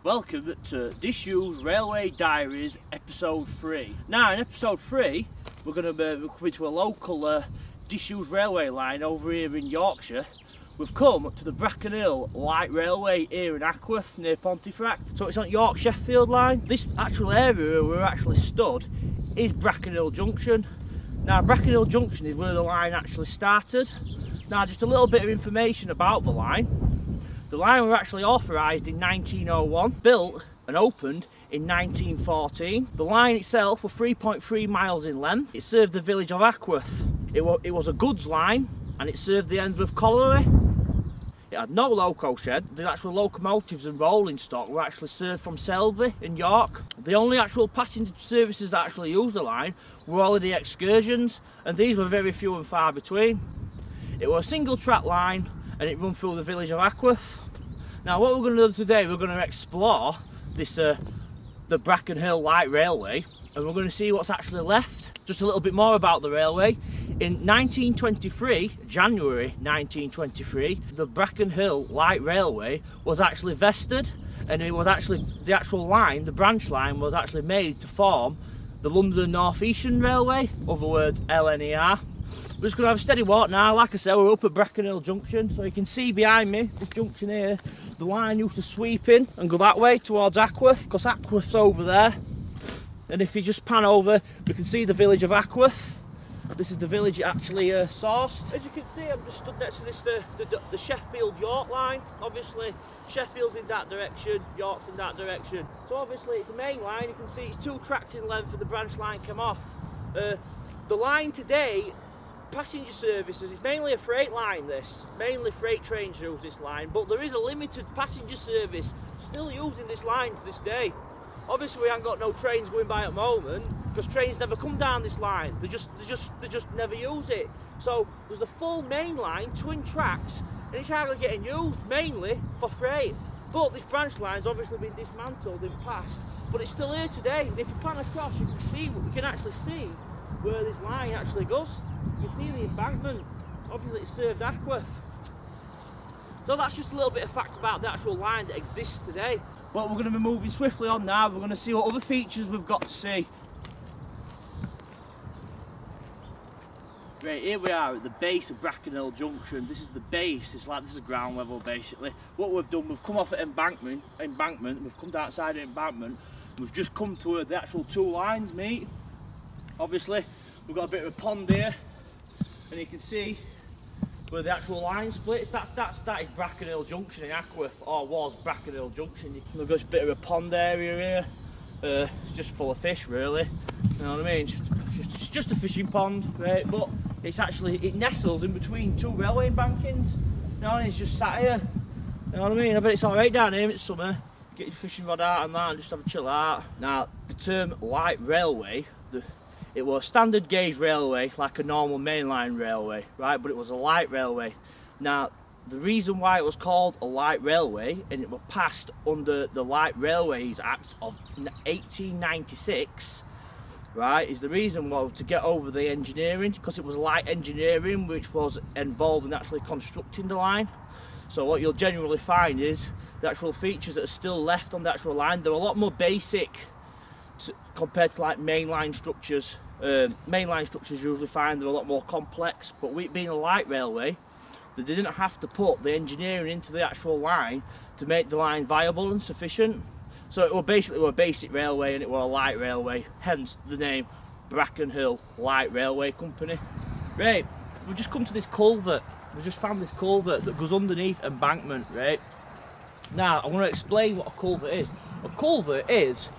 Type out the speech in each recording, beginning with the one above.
Welcome to Disused Railway Diaries episode 3. Now in episode 3 we're going to be coming to a local disused railway line over here in Yorkshire. We've come to the Bracken Hill Light Railway here in Ackworth near Pontefract. So it's on York Sheffield line. This actual area where we're actually stood is Brackenhill Junction. Now Brackenhill Junction is where the line actually started. Now just a little bit of information about the line. The line was actually authorised in 1901, built and opened in 1914. The line itself was 3.3 miles in length. It served the village of Ackworth. It was a goods line and it served the Hemsworth Colliery. It had no loco shed. The actual locomotives and rolling stock were actually served from Selby in York. The only actual passenger services that actually used the line were holiday excursions, and these were very few and far between. It was a single track line and it run through the village of Ackworth. Now what we're going to do today, we're going to explore this the Brackenhill Light Railway, and we're going to see what's actually left. Just a little bit more about the railway. In 1923, January 1923, the Brackenhill Light Railway was actually vested, and it was actually, the actual line, the branch line, was actually made to form the London North Eastern Railway, other words LNER. We're just going to have a steady walk now. Like I said, we're up at Brackenhill Junction, so you can see behind me, this junction here, the line used to sweep in and go that way towards Ackworth, because Ackworth's over there. And if you just pan over, we can see the village of Ackworth. This is the village it actually sourced. As you can see, I'm just stood next to this, the Sheffield York line. Obviously, Sheffield's in that direction, York's in that direction. So obviously it's the main line. You can see it's 2 tracks in length and the branch line came off. The line today, passenger services, it's mainly a freight line this. Mainly freight trains use this line, but there is a limited passenger service still using this line to this day. Obviously we haven't got no trains going by at the moment because trains never come down this line. They just never use it. So there's a full main line, twin tracks, and it's hardly getting used mainly for freight. But this branch line's obviously been dismantled in the past, but it's still here today. And if you pan across, you can actually see where this line actually goes. You can see the embankment. Obviously it served Ackworth. So that's just a little bit of fact about the actual line that exists today. But we're going to be moving swiftly on now. We're going to see what other features we've got to see. Right, here we are at the base of Brackenhill Junction. This is the base. It's like this is ground level basically. What we've done, we've come off at embankment. We've come outside the embankment. We've just come to where the actual 2 lines meet. Obviously, we've got a bit of a pond here, and you can see where the actual line splits. That is Brackenhill Junction in Ackworth, or was Brackenhill Junction. We've got a bit of a pond area here. It's just full of fish, really. You know what I mean? It's just a fishing pond, right? But it's actually, it nestles in between 2 railway embankings. You know, and it's just sat here. You know what I mean? I bet it's all right down here. It's summer. Get your fishing rod out and that, and just have a chill out. Now, the term light railway, it was a standard gauge railway, like a normal mainline railway, right? But it was a light railway. Now, the reason why it was called a light railway, and it was passed under the Light Railways Act of 1896, right, is the reason was to get over the engineering, because it was light engineering which was involved in actually constructing the line. So what you'll generally find is the actual features that are still left on the actual line, they're a lot more basic compared to like mainline structures. Mainline structures usually find they're a lot more complex, but with it being a light railway, they didn't have to put the engineering into the actual line to make the line viable and sufficient. So it was basically a basic railway, and it was a light railway, hence the name Brackenhill Light Railway Company. Right, we've just come to this culvert. We've just found this culvert that goes underneath embankment, right? Now, I want to explain what a culvert is. A culvert is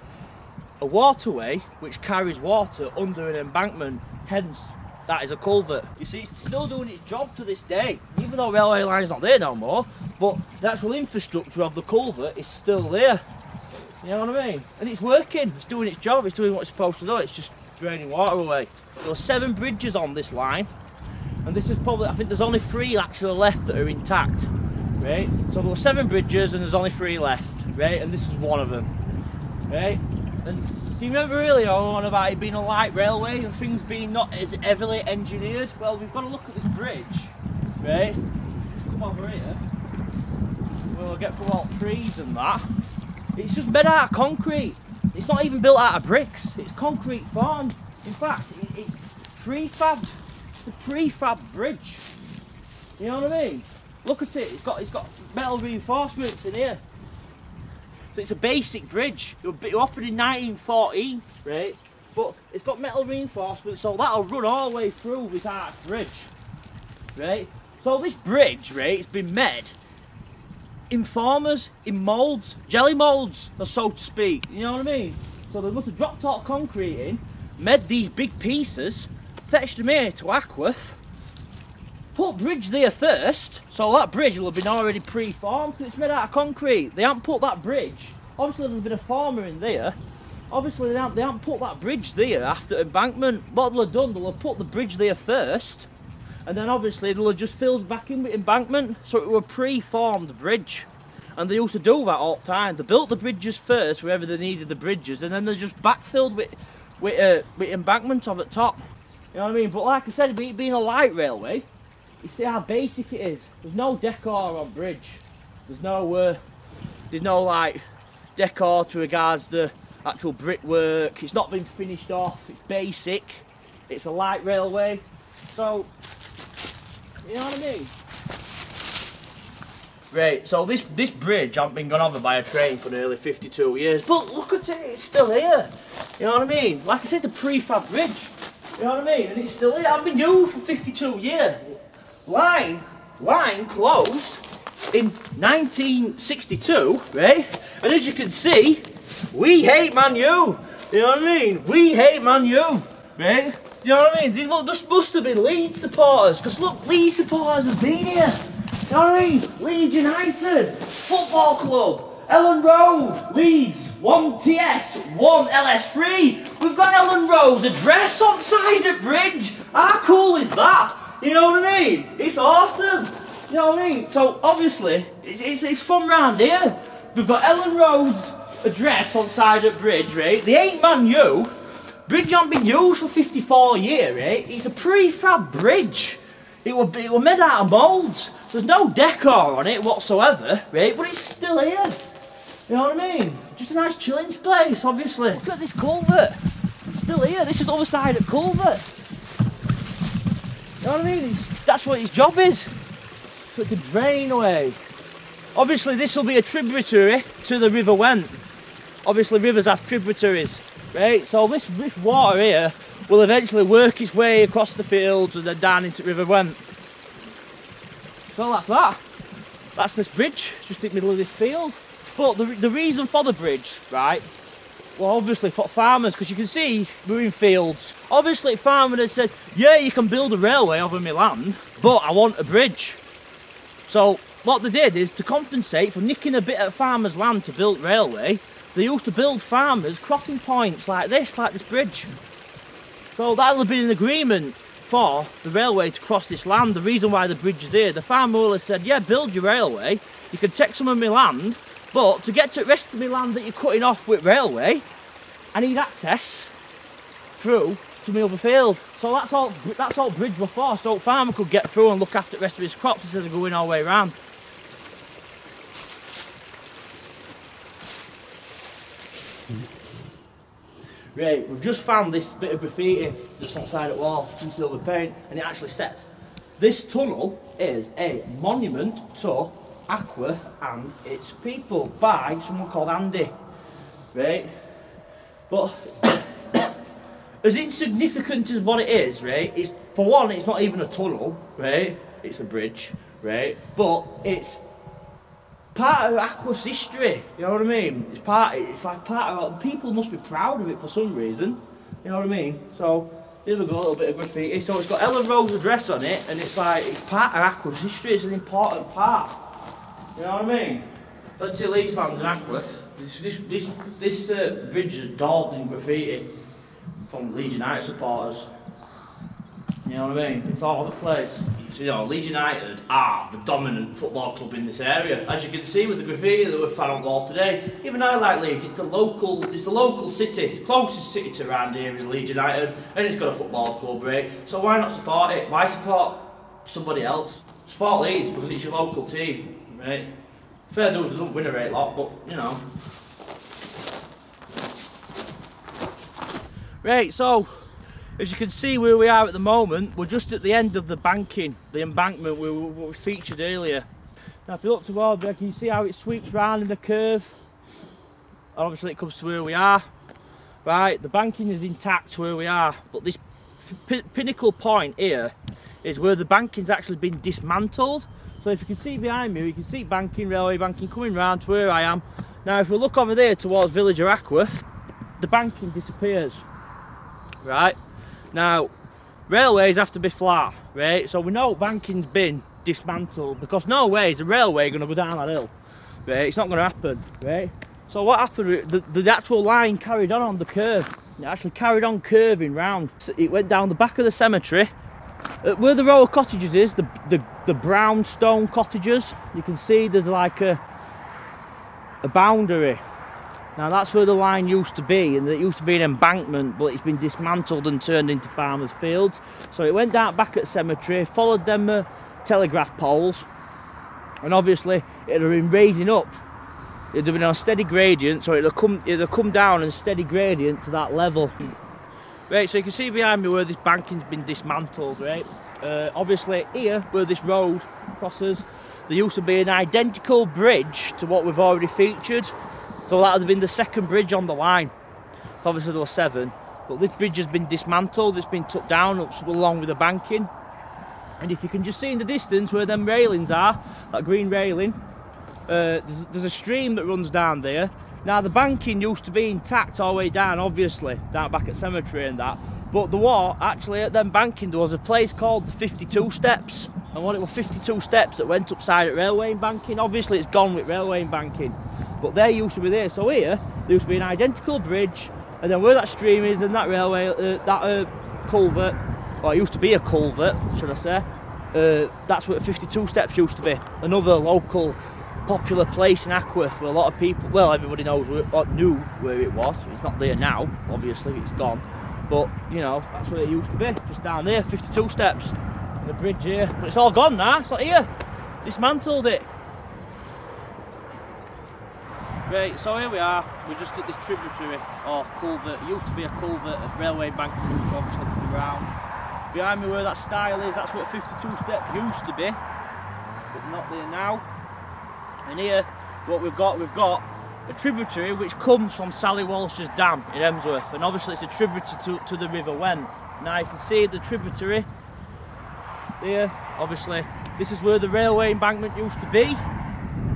a waterway which carries water under an embankment, hence that is a culvert. You see, it's still doing its job to this day, even though railway line's not there no more, but the actual infrastructure of the culvert is still there. You know what I mean? And it's working, it's doing its job, it's doing what it's supposed to do, it's just draining water away. There are 7 bridges on this line, and this is probably, I think there's only 3 actually left that are intact, right? So there were 7 bridges and there's only 3 left, right? And this is one of them, right? And do you remember earlier on about it being a light railway and things being not as heavily engineered? Well, we've got to look at this bridge, right? Just come over here. We'll get through all trees and that. It's just made out of concrete. It's not even built out of bricks. It's concrete formed. In fact, it's prefabbed. It's a prefab bridge. You know what I mean? Look at it. It's got metal reinforcements in here. So it's a basic bridge. It was opened in 1914, right? But it's got metal reinforcements, so that'll run all the way through this arch bridge, right? So this bridge, right, it's been made in formers, in moulds, jelly moulds, so to speak. You know what I mean? So they must have dropped all concrete in, made these big pieces, fetched them here to Ackworth, put bridge there first, so that bridge will have been already pre-formed because it's made out of concrete. They haven't put that bridge, obviously there's been a former in there, obviously they haven't put that bridge there after embankment. What they'll have done, they'll have put the bridge there first, and then obviously they'll have just filled back in with embankment, so it was a pre-formed bridge. And they used to do that all the time. They built the bridges first wherever they needed the bridges, and then they're just backfilled with embankment on the top. You know what I mean? But like I said, being a light railway, you see how basic it is. There's no decor on bridge. There's no like decor to regards the actual brickwork. It's not been finished off. It's basic. It's a light railway. So, you know what I mean? Right, so this bridge hasn't been gone over by a train for nearly 52 years, but look at it, it's still here. You know what I mean? Like I said, it's a prefab bridge. You know what I mean? And it's still here. I've been used for 52 years. Line closed in 1962, right? And as you can see, we hate Man U. You know what I mean? We hate Man U, right? You know what I mean? This must have been Leeds supporters, because look, Leeds supporters have been here. You know what I mean? Leeds United, Football Club, Ellen Road, Leeds, 1TS, 1LS3. We've got Ellen Road's address on side the bridge. How cool is that? You know what I mean? It's awesome. You know what I mean? So obviously, it's from round here. We've got Ellen Road's address on side the bridge, right? The 8 Man U. Bridge hasn't been used for 54 years, right? It's a prefab bridge. It was made out of moulds. There's no decor on it whatsoever, right? But it's still here. You know what I mean? Just a nice chilling place, obviously. Look at this culvert. It's still here. This is the other side of the culvert. You know what I mean? That's what its job is. So it can drain away. Obviously, this will be a tributary to the River Went. Obviously, rivers have tributaries, right? So this water here will eventually work its way across the fields and then down into River Went. So that's that. That's this bridge, just in the middle of this field. But the reason for the bridge, right, well obviously for farmers, because you can see we're in fields. Obviously farmers have said, yeah, you can build a railway over my land, but I want a bridge. So what they did is, to compensate for nicking a bit of farmers' land to build railway, they used to build farmers crossing points like this bridge. So that'll have been an agreement for the railway to cross this land. The reason why the bridge is here, the farmer will have said, yeah, build your railway, you can take some of my land, but to get to the rest of my land that you're cutting off with railway, I need access through to my other field. So that's all bridge were for, so the farmer could get through and look after the rest of his crops instead of going all the way around. Right, we've just found this bit of graffiti just outside the wall in silver paint, and it actually says, this tunnel is a monument to Ackworth and its people by someone called Andy. Right? But as insignificant as what it is, right, it's, for one, it's not even a tunnel, right? It's a bridge, right? But it's part of Ackworth's history, you know what I mean? It's like part of, people must be proud of it for some reason, you know what I mean? So, here we go, a little bit of graffiti. So it's got Ellen Rowe's address on it, and it's like, it's part of Ackworth's history, it's an important part, you know what I mean? Let's see Leeds fans in Ackworth. This bridge is daubed in graffiti from Leeds United supporters. You know what I mean? It's all over the place. It's, you know, Leeds United are the dominant football club in this area. As you can see with the graffiti that we've found on the wall today, even I like Leeds. It's the local city. The closest city to around here is Leeds United, and it's got a football club, right? So why not support it? Why support somebody else? Support Leeds because it's your local team, right? Fair dues doesn't win a great lot, but you know. Right, so as you can see where we are at the moment, we're just at the end of the banking, the embankment we featured earlier. Now if you look towards there, can you see how it sweeps round in the curve? Obviously it comes to where we are. Right, the banking is intact where we are, but this pinnacle point here is where the banking's actually been dismantled. So if you can see behind me, you can see banking, railway banking coming round to where I am. Now if we look over there towards village of Ackworth, the banking disappears. Right, now railways have to be flat, right? So we know banking's been dismantled because no way is the railway going to go down that hill, right? It's not going to happen, right? So what happened, the actual line carried on the curve. It actually carried on curving round. It went down the back of the cemetery. Where the row of cottages is, the brown stone cottages, you can see there's like a boundary. Now that's where the line used to be, and it used to be an embankment, but it's been dismantled and turned into farmers' fields. So it went down back at the cemetery, followed them telegraph poles, and obviously it had been raising up. It had been on a steady gradient, so it'd have come down in a steady gradient to that level. Right, so you can see behind me where this banking's been dismantled, right? Obviously here, where this road crosses, there used to be an identical bridge to what we've already featured. So that would have been the second bridge on the line. Obviously there were 7, but this bridge has been dismantled, it's been took down along with the banking. And if you can just see in the distance where them railings are, that green railing, there's a stream that runs down there. Now the banking used to be intact all the way down, obviously, down back at cemetery and that. But there was, actually at them banking, there was a place called the 52 Steps. And what it was 52 steps that went upside at railway banking. Obviously it's gone with railway banking. But they used to be there. So here, there used to be an identical bridge, and then where that stream is and that railway, culvert, or it used to be a culvert, should I say, that's where the 52 Steps used to be. Another local popular place in Ackworth where a lot of people, well, everybody knows knew where it was. It's not there now, obviously, it's gone. But, you know, that's where it used to be, just down there, 52 Steps. And the bridge here, but it's all gone now, it's not here. Dismantled it. Right, so here we are, we're just at this tributary, or culvert. It used to be a culvert, a railway banking used to obviously come around. Behind me where that stile is, that's what 52 Steps used to be, but not there now. And here, what we've got a tributary which comes from Sally Walsh's dam in Hemsworth, and obviously it's a tributary to the River Went. Now you can see the tributary there, obviously this is where the railway embankment used to be,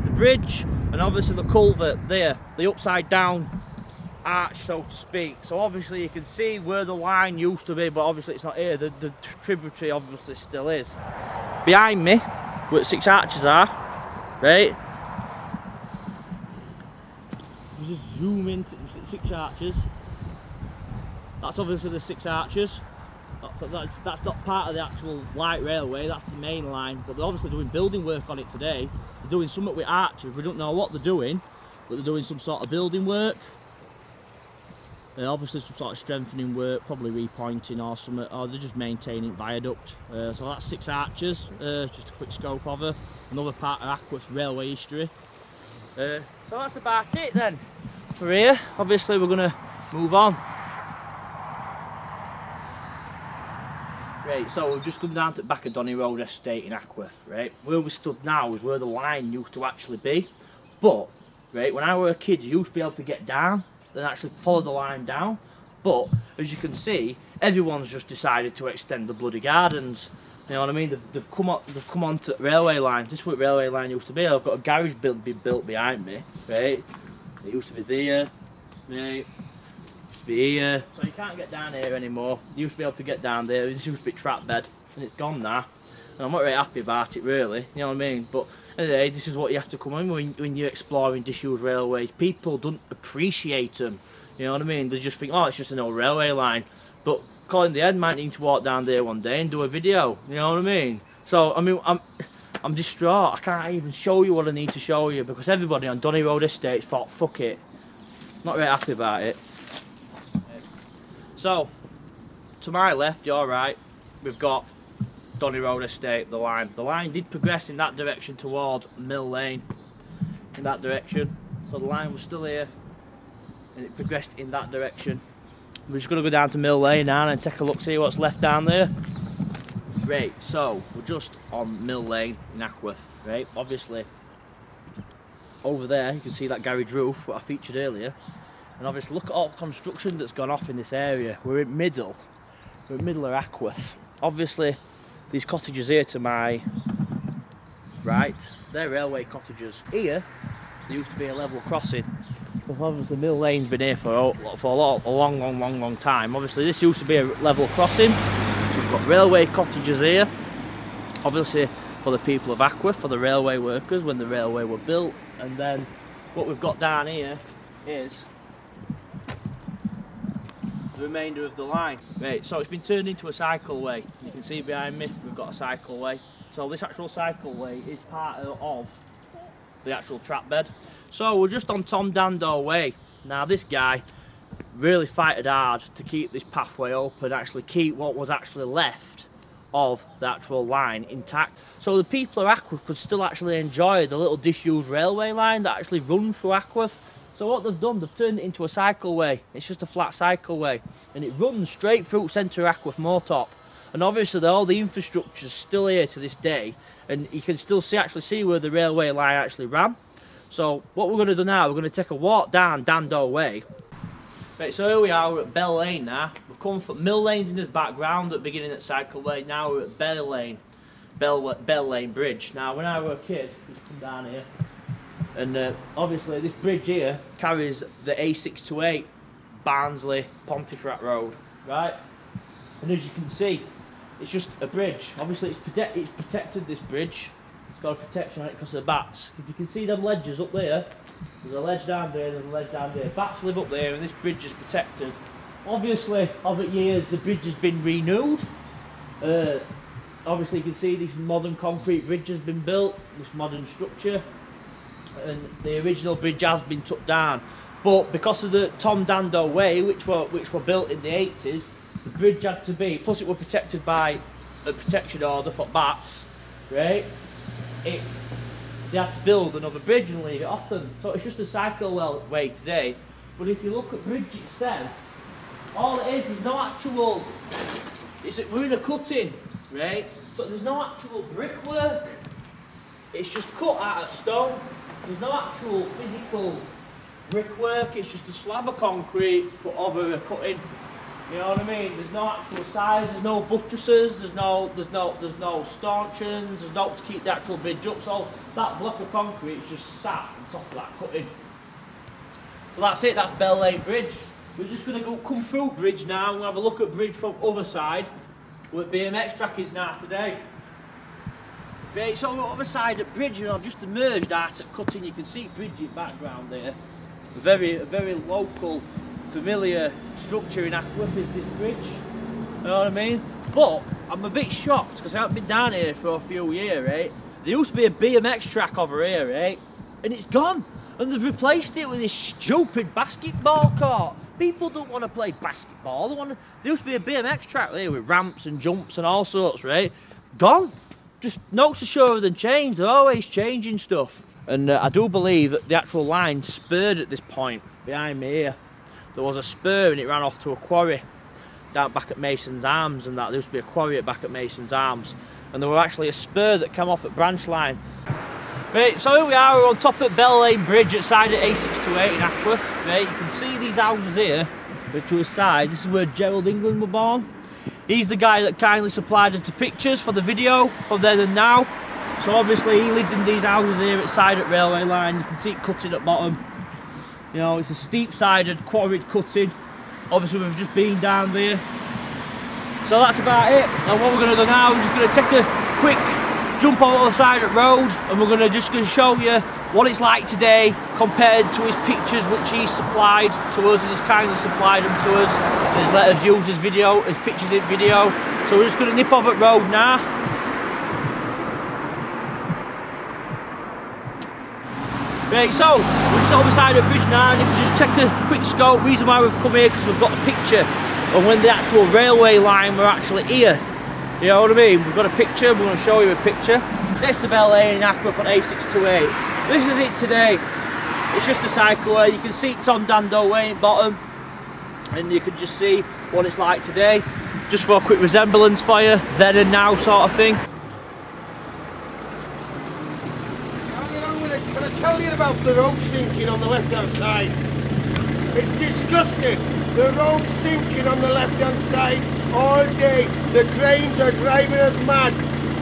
the bridge, and obviously the culvert there, the upside down arch, so to speak. So obviously you can see where the line used to be, but obviously it's not here. The tributary obviously still is. Behind me, where the 6 arches are, right? Just zoom into 6 arches. That's obviously the 6 arches. That's not part of the actual light railway, that's the main line, but they're obviously doing building work on it today. They're doing something with arches, we don't know what they're doing, but they're doing some sort of building work. Obviously some sort of strengthening work, probably repointing or something, or they're just maintaining viaduct. So that's 6 arches, just a quick scope of her. Another part of Ackworth railway history. So that's about it then for here. Obviously we're going to move on. Right, so we've just come down to the back of Donny Road Estate in Ackworth, right? Where we stood now is where the line used to actually be. But, right, when I was a kid, you used to be able to get down and actually follow the line down. But, as you can see, everyone's just decided to extend the bloody gardens. You know what I mean? They've come on to railway line. This is what railway line used to be. I've got a garage built behind me, right? It used to be there, right? Be here, so you can't get down here anymore. You used to be able to get down there. This used to be trap bed, and it's gone now. And I'm not very happy about it, really. You know what I mean? But anyway, this is what you have to come in when you're exploring disused railways. People don't appreciate them. You know what I mean? They just think, oh, it's just an old railway line. But Colin The Head might need to walk down there one day and do a video. You know what I mean? So I mean, I'm distraught. I can't even show you what I need to show you because everybody on Donny Road Estate thought, fuck it. Not very happy about it. So, to my left, your right, we've got Donny Road Estate, the line. The line did progress in that direction toward Mill Lane, in that direction. So the line was still here, and it progressed in that direction. we're just going to go down to Mill Lane now and take a look, see what's left down there. Right, so we're just on Mill Lane in Ackworth, right? Obviously, over there you can see that garage roof that I featured earlier, and obviously look at all the construction that's gone off in this area. We're in middle of Ackworth. Obviously, these cottages here to my right, they're railway cottages. Here, there used to be a level crossing. Well, obviously, Mill Lane's been here for a long time. Obviously, this used to be a level crossing. We've got railway cottages here, obviously for the people of Ackworth, for the railway workers when the railway were built. And then what we've got down here is the remainder of the line. Right, so it's been turned into a cycleway. You can see behind me we've got a cycleway. So this actual cycleway is part of the actual track bed. So we're just on Tom Dando Way. Now this guy really fighted hard to keep this pathway open, actually keep what was actually left of the actual line intact. So the people of Ackworth could still actually enjoy the little disused railway line that actually runs through Ackworth. So what they've done, they've turned it into a cycleway. It's just a flat cycleway, and it runs straight through centre of Ackworth Moortop. And obviously all the infrastructure is still here to this day, and you can still actually see where the railway line actually ran. So what we're going to do now, we're going to take a walk down Dando Way. Right, so here we are, we're at Bell Lane now. We've come from Mill Lane's in the background at the beginning at Cycleway. Now we're at Bell Lane, Bell Lane Bridge. Now when I was a kid, just come down here, and obviously this bridge here carries the A628 Barnsley Pontefract Road, right? And as you can see, it's just a bridge. Obviously it's protected, this bridge. It's got a protection on it because of the bats. If you can see them ledges up there, there's a ledge down there, there's a ledge down there. Bats live up there and this bridge is protected. Obviously, over years, the bridge has been renewed. Obviously, you can see this modern concrete bridge has been built, this modern structure. And the original bridge has been took down. But because of the Tom Dando Way, which were built in the 80s, the bridge had to be, plus it was protected by a protection order for bats, right? They had to build another bridge and leave it off them. So it's just a cycleway today. But if you look at bridge itself, all it is no actual, we're in a cutting, right? But there's no actual brickwork. It's just cut out of stone. There's no actual physical brickwork. It's just a slab of concrete put over a cutting. You know what I mean? There's no actual size, there's no buttresses, there's no stanchions, there's no to keep the actual bridge up. So that block of concrete is just sat on top of that cutting. So that's it, that's Bell Lane Bridge. We're just going to come through bridge now and have a look at bridge from the other side where BMX track is now today. Right, so on the other side of bridge, you know, I've just emerged out at cutting. You can see bridge in the background there. A very local, familiar structure in Ackworth is this bridge. You know what I mean? But I'm a bit shocked because I haven't been down here for a few years, right? There used to be a BMX track over here, right? And it's gone. And they've replaced it with this stupid basketball court. People don't want to play basketball. There used to be a BMX track there with ramps and jumps and all sorts, right? Gone. Just no surer than change. They're always changing stuff. And I do believe that the actual line spurred at this point behind me here. There was a spur and it ran off to a quarry down back at Mason's Arms, and that there used to be a quarry at back at Mason's Arms. And there was actually a spur that came off at Branch Line. Right, so here we are, we're on top of Bell Lane Bridge outside at A628 in Ackworth. Right, you can see these houses here, but to his side, this is where Gerald England were born. He's the guy that kindly supplied us the pictures for the video from then and now. So obviously he lived in these houses here outside at railway line. You can see it cutting at bottom. You know, it's a steep-sided, quarried cutting. Obviously we've just been down there. So that's about it. And what we're going to do now, we're just going to take a quick jump on the other side of the road, and we're going to show you what it's like today compared to his pictures which he supplied to us, and he's kindly supplied them to us. And he's let us use his pictures in video. So we're just going to nip off at road now. Right, so we're just on the side of the bridge now, and if you just check a quick scope, reason why we've come here, because we've got a picture of when the actual railway line were actually here. You know what I mean? We've got a picture, we're going to show you a picture. Next to Bell Lane in Ackworth on A628. This is it today. It's just a cycleway. You can see Tom Dando Way at bottom. and you can just see what it's like today, just for a quick resemblance for you, then and now sort of thing. Can I tell you about the road sinking on the left hand side? It's disgusting. The road sinking on the left hand side all day. The trains are driving us mad.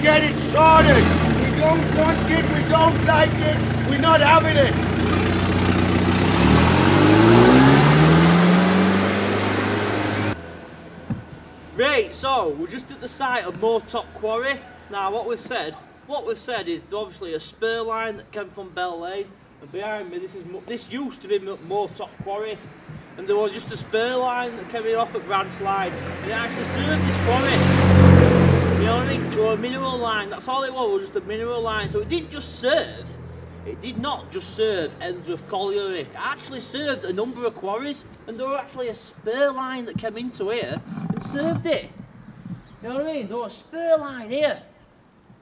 Get it sorted. We don't want it, we don't like it, we're not having it. Right, so we're just at the site of Moortop Quarry. Now what we've said is obviously a spur line that came from Bell Lane, and behind me this used to be Moortop Quarry, and there was just a spur line that came in off at Branch Line, and it actually served this quarry. You know what I mean? Because it was a mineral line. That's all it was just a mineral line. So it did not just serve Hemsworth Colliery. It actually served a number of quarries, and there was actually a spur line that came into here and served it. You know what I mean? There was a spur line here.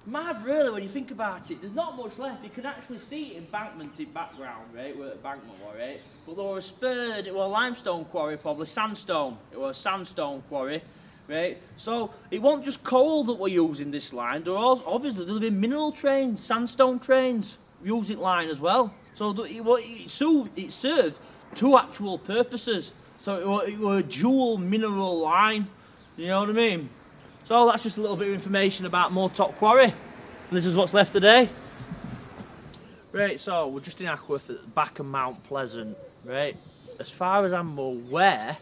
Mad really when you think about it. There's not much left. You can actually see embankment in background, right, where the embankment was, right? But there was a spur, it was a limestone quarry, probably sandstone. It was a sandstone quarry, right? So it wasn't just coal that we're using this line. There was obviously there'll be mineral trains, sandstone trains using line as well. So it served two actual purposes. So it was a dual mineral line. You know what I mean? So that's just a little bit of information about Moortop Quarry. And this is what's left today. Right, so we're just in Ackworth at the back of Mount Pleasant, right? As far as I'm aware,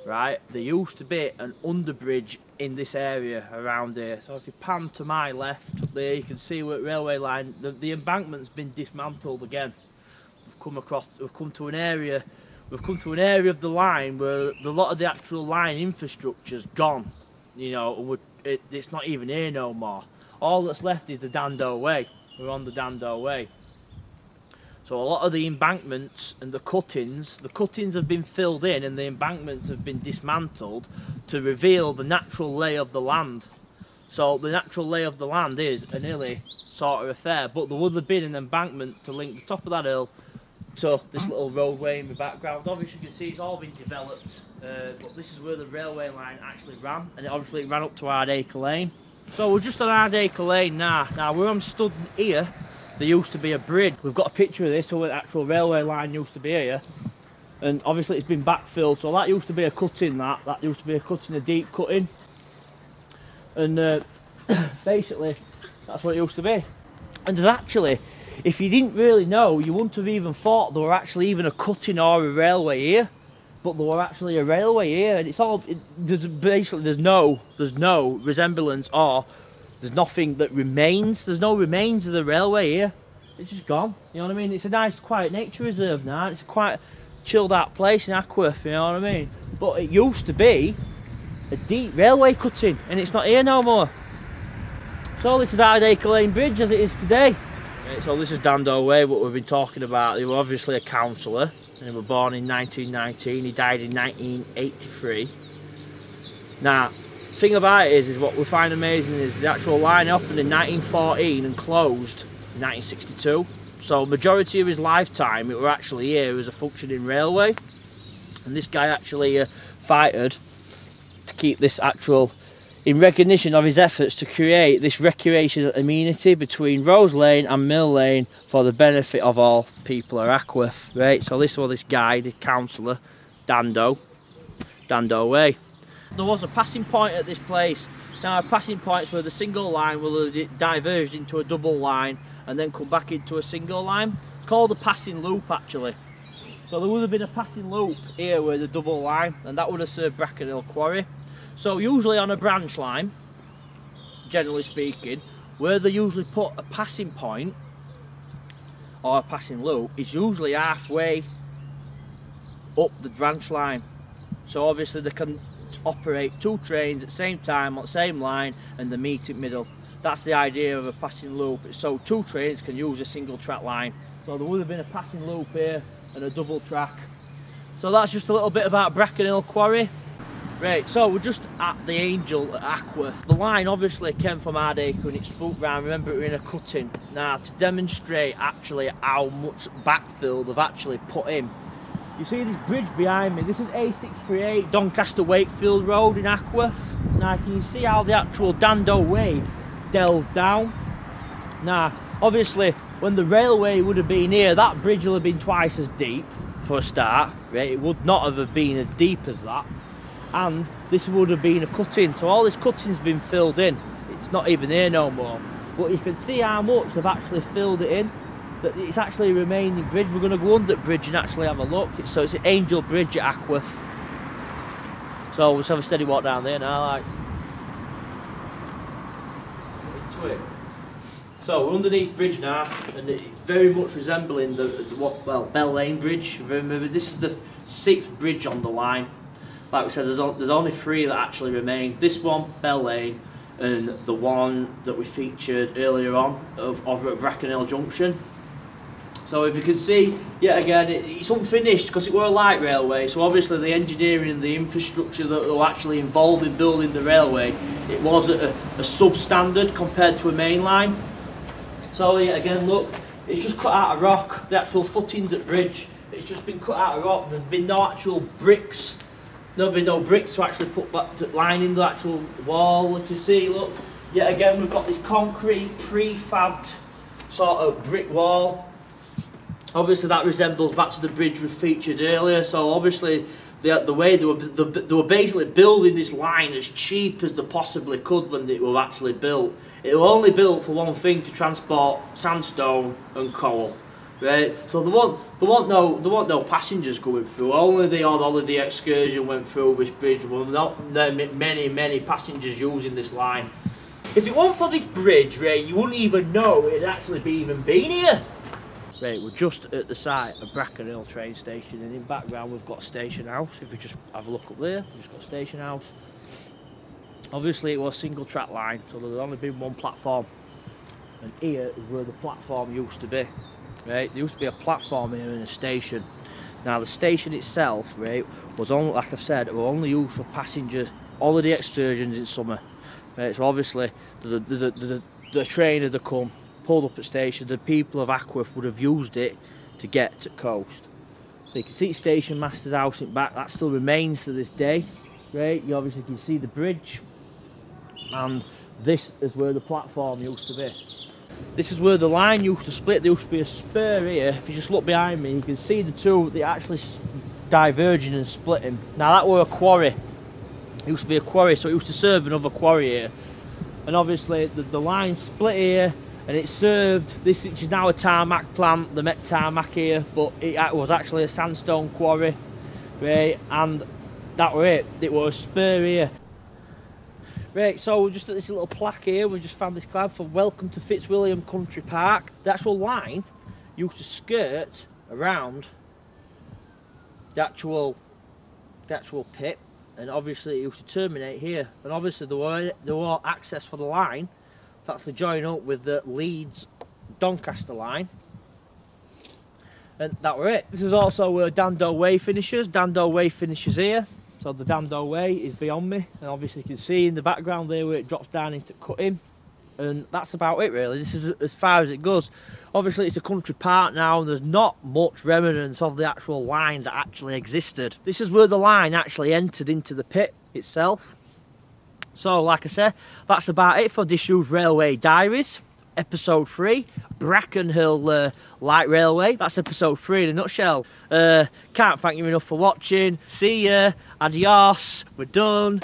right, there used to be an underbridge in this area around here. So if you pan to my left up there, you can see where railway line, the embankment's been dismantled again. We've come to an area of the line where a lot of the actual line infrastructure's gone. You know, it's not even here no more. All that's left is the Dando Way. We're on the Dando Way. So a lot of the embankments and the cuttings have been filled in, and the embankments have been dismantled to reveal the natural lay of the land. So the natural lay of the land is an hilly sort of affair, but there would have been an embankment to link the top of that hill to this little roadway in the background. Obviously you can see it's all been developed, but this is where the railway line actually ran, and it ran up to Hardacre Lane. So we're just on Hardacre Lane now. Now where I'm stood here, there used to be a bridge. We've got a picture of this, so the actual railway line used to be here, and obviously it's been backfilled. So that used to be a cutting, that used to be a cutting, a deep cutting, and basically that's what it used to be. And there's actually, if you didn't really know, you wouldn't have even thought there were actually even a cutting or a railway here, but there were actually a railway here, and it's all basically there's no resemblance, or there's nothing that remains. There's no remains of the railway here. It's just gone. You know what I mean? It's a nice, quiet nature reserve now. It's a quite chilled out place in Ackworth. You know what I mean? But it used to be a deep railway cutting, and it's not here no more. So this is Hardacre Lane Bridge as it is today. Right, so this is Dando Way, what we've been talking about. He was obviously a councillor, and he was born in 1919. He died in 1983. Now, the thing about it is what we find amazing is the actual line opened in 1914 and closed in 1962. So majority of his lifetime it were actually here as a functioning railway, and this guy actually fighted to keep this actual, in recognition of his efforts to create this recreational amenity between Rose Lane and Mill Lane for the benefit of all people of Ackworth, right? So this was this guy, the councillor, Dando Way. There was a passing point at this place. Now a passing point is where the single line will have diverged into a double line and then come back into a single line. It's called a passing loop actually. So there would have been a passing loop here with a double line, and that would have served Brackenhill Quarry. So usually on a branch line, generally speaking, where they usually put a passing point or a passing loop is usually halfway up the branch line. So obviously they can operate two trains at the same time on the same line and they meet in the middle. That's the idea of a passing loop. So two trains can use a single track line. So there would have been a passing loop here and a double track. So that's just a little bit about Brackenhill Quarry. Right, so we're just at the Angel at Ackworth. The line obviously came from Hardacre and it's swooped round. Remember, we're in a cutting. Now, to demonstrate actually how much backfill they've actually put in, You see this bridge behind me? This is A638 Doncaster Wakefield Road in Ackworth. Now can you see how the actual Dando Way delves down? Now obviously when the railway would have been here, that bridge will have been twice as deep for a start, right? It would not have been as deep as that, and this would have been a cut-in, so all this cutting's been filled in. It's not even here no more, but you can see how much they've actually filled it in, that it's actually a remaining bridge. We're going to go under the bridge and actually have a look. So it's an Angel Bridge at Ackworth, so we'll just have a steady walk down there now, like. So we're underneath bridge now, and it's very much resembling the Bell Lane Bridge. Remember, this is the 6th bridge on the line. Like we said, there's only 3 that actually remain. This one, Bell Lane, and the one that we featured earlier on over at Brackenhill Junction. So if you can see, yet again, it's unfinished because it were a light railway, so obviously the engineering and the infrastructure that were actually involved in building the railway, it was at a substandard compared to a main line. So yet again, look, it's just cut out of rock. The actual footings at bridge, it's just been cut out of rock. There's been no actual bricks. There'll be no bricks to actually put back to lining the actual wall. If you see, look, yet again, we've got this concrete prefabbed sort of brick wall. Obviously that resembles back to the bridge we featured earlier, so obviously the way they were basically building this line as cheap as they possibly could when it was actually built. It was only built for one thing, to transport sandstone and coal, right? So there weren't no passengers going through. Only the odd holiday excursion went through this bridge. There were not many passengers using this line. If it weren't for this bridge, right, you wouldn't even know it had actually been here. Right, we're just at the site of Brackenhill train station, and in background we've got Station House. If we just have a look up there, we've just got Station House. Obviously it was a single track line, so there's only been one platform, and here is where the platform used to be. Right, there used to be a platform here in a station. Now the station itself, right, was only, like I said, it was only used for passengers, holiday excursions in summer. Right, so obviously the train had come, pulled up at station, the people of Ackworth would have used it to get to coast. So you can see Station Master's house in back, that still remains to this day. Right, you obviously can see the bridge, and this is where the platform used to be. This is where the line used to split. There used to be a spur here. If you just look behind me, you can see the two, they actually diverging and splitting. Now that were a quarry. It used to be a quarry, so it used to serve another quarry here. And obviously the line split here, and it served this, which is now a tarmac plant. They make tarmac here, but it was actually a sandstone quarry, right? And that were it. It was a spur here. Right, so we're just at this little plaque here. We just found this cloud for "Welcome to Fitzwilliam Country Park." The actual line used to skirt around the actual pit, and obviously it used to terminate here. And obviously there were access for the line to actually join up with the Leeds Doncaster line, and that were it. This is also where Dando Way finishes. Dando Way finishes here, so the Dando Way is beyond me, and obviously you can see in the background there where it drops down into cutting, and that's about it really. This is as far as it goes. Obviously it's a country park now, and there's not much remnants of the actual line that actually existed. This is where the line actually entered into the pit itself. So, like I said, that's about it for Disused Railway Diaries, episode 3, Brackenhill Light Railway. That's episode 3 in a nutshell. Can't thank you enough for watching. See ya, adios, we're done.